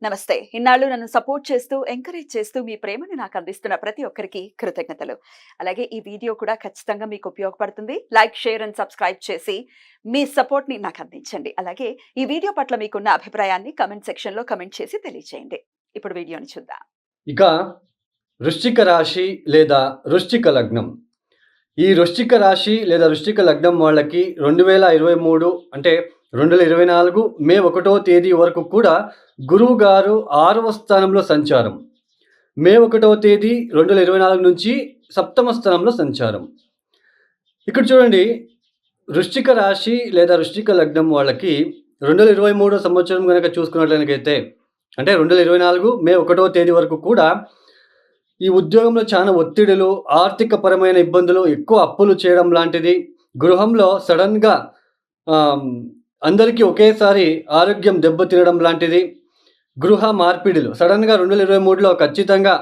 నమస్తే. ఇన్నాళ్ళు నన్ను సపోర్ట్ చేస్తూ, ఎంకరేజ్ చేస్తూ మీ ప్రేమను నాకు అందిస్తున్న ప్రతి ఒక్కరికి కృతజ్ఞతలు. అలాగే ఈ వీడియో కూడా ఖచ్చితంగా మీకు ఉపయోగపడుతుంది. లైక్, షేర్ అండ్ సబ్స్క్రైబ్ చేసి మీ సపోర్ట్‌ని నాకు అందించండి. అలాగే ఈ వీడియో పట్ల మీకున్న అభిప్రాయాన్ని కామెంట్ సెక్షన్‌లో కామెంట్ చేసి తెలియజేయండి. ఇప్పుడు వీడియోని చూద్దాం. ఇక వృశ్చిక రాశి లేదా వృశ్చిక లగ్నం. ఈ వృశ్చిక రాశి లేదా వృశ్చిక లగ్నం వాళ్ళకి 2023 అంటే 2024 మే 1వ తేదీ వరకు కూడా గురువు గారు 6వ స్థానంలో సంచారం. మే 1వ తేదీ 2024 నుంచి 7వ స్థానంలో సంచారం. ఇక్కడ చూడండి, వృశ్చిక రాశి లేదా వృశ్చిక లగ్నం వాళ్ళకి 2023 సంవత్సరం కనుక చూసుకున్నట్లయితే అంటే 2024 మే 1వ తేదీ వరకు కూడా ఈ ఉద్యోగంలో చాలా ఒత్తిడులు, ఆర్థిక పరమైన ఇబ్బందులు, ఎక్కువ అప్పులు చేయడం లాంటిది, గృహంలో సడన్‌గా అందరికీ ఒకేసారి ఆరోగ్యం దెబ్బతినడం లాంటిది, గృహ మార్పిడులు సడన్‌గా 2023లో ఖచ్చితంగా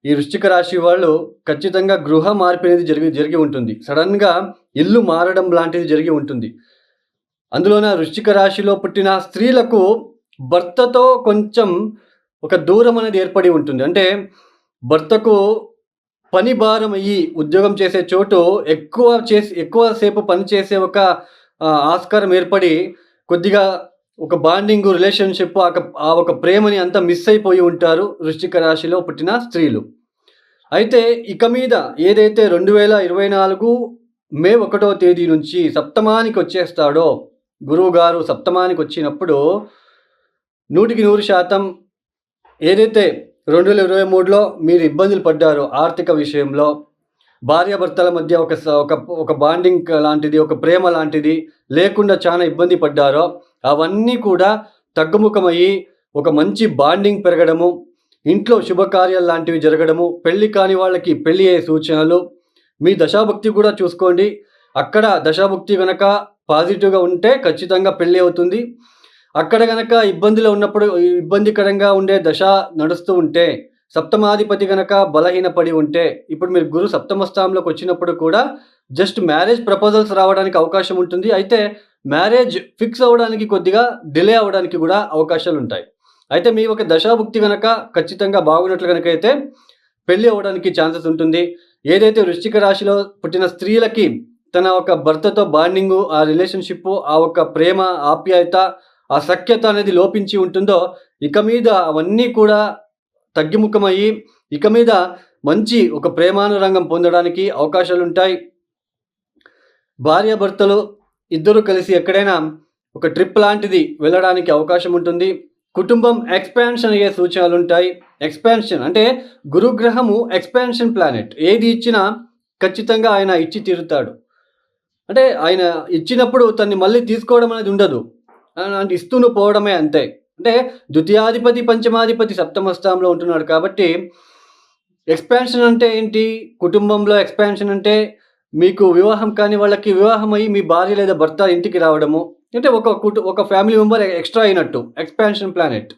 ఈ వృశ్చిక రాశి వాళ్ళు ఖచ్చితంగా గృహ మార్పు అనేది జరిగి ఉంటుంది. సడన్‌గా ఇల్లు మారడం లాంటిది జరిగి ఉంటుంది. అందులోన వృశ్చిక రాశిలో పుట్టిన స్త్రీలకు భర్తతో కొంచెం ఒక దూరం అనేది ఏర్పడి ఉంటుంది. అంటే భర్తకు పని భారం అయ్యి ఉద్యోగం చేసే చోటు ఎక్కువ సేపు పని చేసే ఒక ఆస్కారం ఏర్పడి కొద్దిగా ఒక బాండింగ్ రిలేషన్షిప్ ఆ ఒక ప్రేమని అంతా మిస్ అయిపోయి ఉంటారు వృశ్చిక రాశిలో పుట్టిన స్త్రీలు. అయితే ఇక మీద ఏదైతే 2024 మే 1వ తేదీ నుంచి సప్తమానికి వచ్చేస్తాడో గురువు గారు, సప్తమానికి వచ్చినప్పుడు 100% ఏదైతే 2023లో మీరు ఇబ్బందులు పడ్డారో ఆర్థిక విషయంలో, భార్యాభర్తల మధ్య ఒక బాండింగ్ లాంటిది, ఒక ప్రేమ లాంటిది లేకుండా చాలా ఇబ్బంది పడ్డారో అవన్నీ కూడా తగ్గుముఖమయ్యి ఒక మంచి బాండింగ్ పెరగడము, ఇంట్లో శుభకార్యాలు లాంటివి జరగడము, పెళ్లి కాని వాళ్ళకి పెళ్లి అయ్యే సూచనలు. మీ దశాభుక్తి కూడా చూసుకోండి. అక్కడ దశాభుక్తి గనక పాజిటివ్గా ఉంటే ఖచ్చితంగా పెళ్లి అవుతుంది. అక్కడ గనక ఇబ్బందిలో ఉన్నప్పుడు, ఇబ్బందికరంగా ఉండే దశ నడుస్తూ ఉంటే, సప్తమాధిపతి గనక బలహీనపడి ఉంటే, ఇప్పుడు మీరు గురు సప్తమ స్థానంలోకి వచ్చినప్పుడు కూడా జస్ట్ మ్యారేజ్ ప్రపోజల్స్ రావడానికి అవకాశం ఉంటుంది. అయితే మ్యారేజ్ ఫిక్స్ అవ్వడానికి కొద్దిగా డిలే అవ్వడానికి కూడా అవకాశాలు ఉంటాయి. అయితే మీ ఒక దశాభుక్తి గనక ఖచ్చితంగా బాగున్నట్లు గనక అయితే పెళ్లి అవ్వడానికి ఛాన్సెస్ ఉంటుంది. ఏదైతే వృశ్చిక రాశిలో పుట్టిన స్త్రీలకి తన ఒక భర్తతో బాండింగు, ఆ రిలేషన్షిప్, ఆ ఒక ప్రేమ, ఆప్యాయత, ఆ సఖ్యత అనేది లోపించి ఉంటుందో ఇక మీద అవన్నీ కూడా తగ్గిముఖమయ్యి ఇక మీద మంచి ఒక ప్రేమానురంగం పొందడానికి అవకాశాలుంటాయి. భార్యాభర్తలు ఇద్దరు కలిసి ఎక్కడైనా ఒక ట్రిప్ లాంటిది వెళ్ళడానికి అవకాశం ఉంటుంది. కుటుంబం ఎక్స్పాన్షన్ అయ్యే సూచనలు ఉంటాయి. ఎక్స్పాన్షన్ అంటే గురుగ్రహము ఎక్స్పాన్షన్ ప్లానెట్. ఏది ఇచ్చినా ఖచ్చితంగా ఆయన ఇచ్చి తీరుతాడు. అంటే ఆయన ఇచ్చినప్పుడు తన్ని మళ్ళీ తీసుకోవడం అనేది ఉండదు. అంటే ఇస్తూను పోవడమే అంతే. అంటే ద్వితీయాధిపతి, పంచమాధిపతి సప్తమ స్థానంలో ఉంటున్నాడు కాబట్టి ఎక్స్పాన్షన్ అంటే ఏంటి? కుటుంబంలో ఎక్స్పాన్షన్ అంటే మీకు వివాహం కాని వాళ్ళకి వివాహం అయ్యి మీ భార్య లేదా భర్త ఇంటికి రావడము. అంటే ఒక ఫ్యామిలీ మెంబర్ ఎక్స్ట్రా అయినట్టు ఎక్స్పాన్షన్ ప్లానెట్.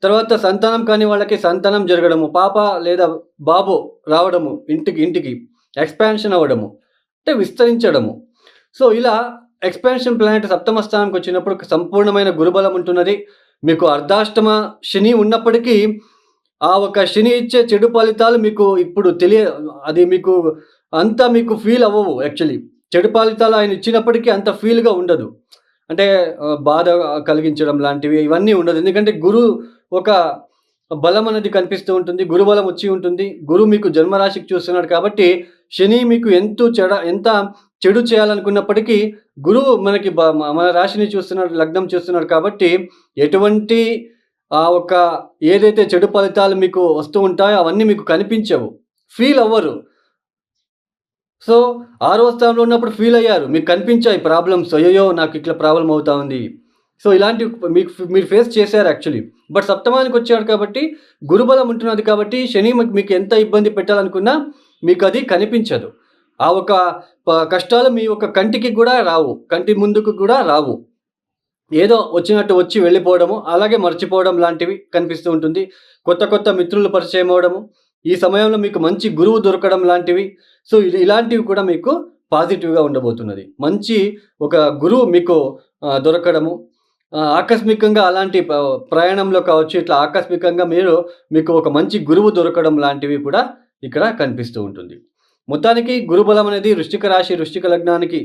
తర్వాత సంతానం కాని వాళ్ళకి సంతానం జరగడము, పాప లేదా బాబు రావడము ఇంటికి ఎక్స్పాన్షన్ అవ్వడము, అంటే విస్తరించడము. సో ఇలా ఎక్స్పాన్షన్ ప్లానెట్ సప్తమ స్థానంకి వచ్చినప్పుడు సంపూర్ణమైన గురుబలం ఉంటున్నది. మీకు అర్ధాష్టమ శని ఉన్నప్పటికీ ఆ ఒక శని ఇచ్చే చెడు ఫలితాలు మీకు ఇప్పుడు అది మీకు అంతా మీకు ఫీల్ అవ్వవు. యాక్చువల్లీ చెడు ఫలితాలు ఆయన ఇచ్చినప్పటికీ అంత ఫీల్గా ఉండదు. అంటే బాధ కలిగించడం లాంటివి ఇవన్నీ ఉండదు. ఎందుకంటే గురు ఒక బలం అనేది కనిపిస్తూ ఉంటుంది. గురుబలం వచ్చి ఉంటుంది. గురు మీకు జన్మరాశికి చూస్తున్నాడు కాబట్టి శని మీకు ఎంత చెడు చేయాలనుకున్నప్పటికీ గురువు మనకి మన రాశిని చూస్తున్నాడు, లగ్నం చూస్తున్నాడు కాబట్టి ఎటువంటి ఒక ఏదైతే చెడు ఫలితాలు మీకు వస్తూ ఉంటాయో అవన్నీ మీకు కనిపించవు, ఫీల్ అవ్వరు. సో 6వ స్థానంలో ఉన్నప్పుడు ఫీల్ అయ్యారు, మీకు కనిపించాయి ప్రాబ్లమ్స్. అయ్యో నాకు ఇట్లా ప్రాబ్లం అవుతా ఉంది. సో ఇలాంటివి మీరు ఫేస్ చేశారు యాక్చువల్లీ. బట్ సప్తమానికి వచ్చాడు కాబట్టి గురుబలం ఉంటున్నది కాబట్టి శని మీకు ఎంత ఇబ్బంది పెట్టాలనుకున్నా మీకు అది కనిపించదు. ఆ ఒక కష్టాలు మీ ఒక కంటికి కూడా రావు, కంటి ముందుకు కూడా రావు. ఏదో వచ్చినట్టు వచ్చి వెళ్ళిపోవడము, అలాగే మర్చిపోవడం లాంటివి కనిపిస్తూ ఉంటుంది. కొత్త మిత్రులు పరిచయం అవ్వడము, ఈ సమయంలో మీకు మంచి గురువు దొరకడం లాంటివి. సో ఇలాంటివి కూడా మీకు పాజిటివ్గా ఉండబోతున్నది. మంచి ఒక గురువు మీకు దొరకడము, ఆకస్మికంగా అలాంటి ప్రయాణంలో కావచ్చు, ఇట్లా ఆకస్మికంగా మీకు ఒక మంచి గురువు దొరకడం లాంటివి కూడా ఇక్కడ కనిపిస్తూ ఉంటుంది. మొత్తానికి గురుబలం అనేది వృశ్చిక రాశి, వృశ్చిక లగ్నానికి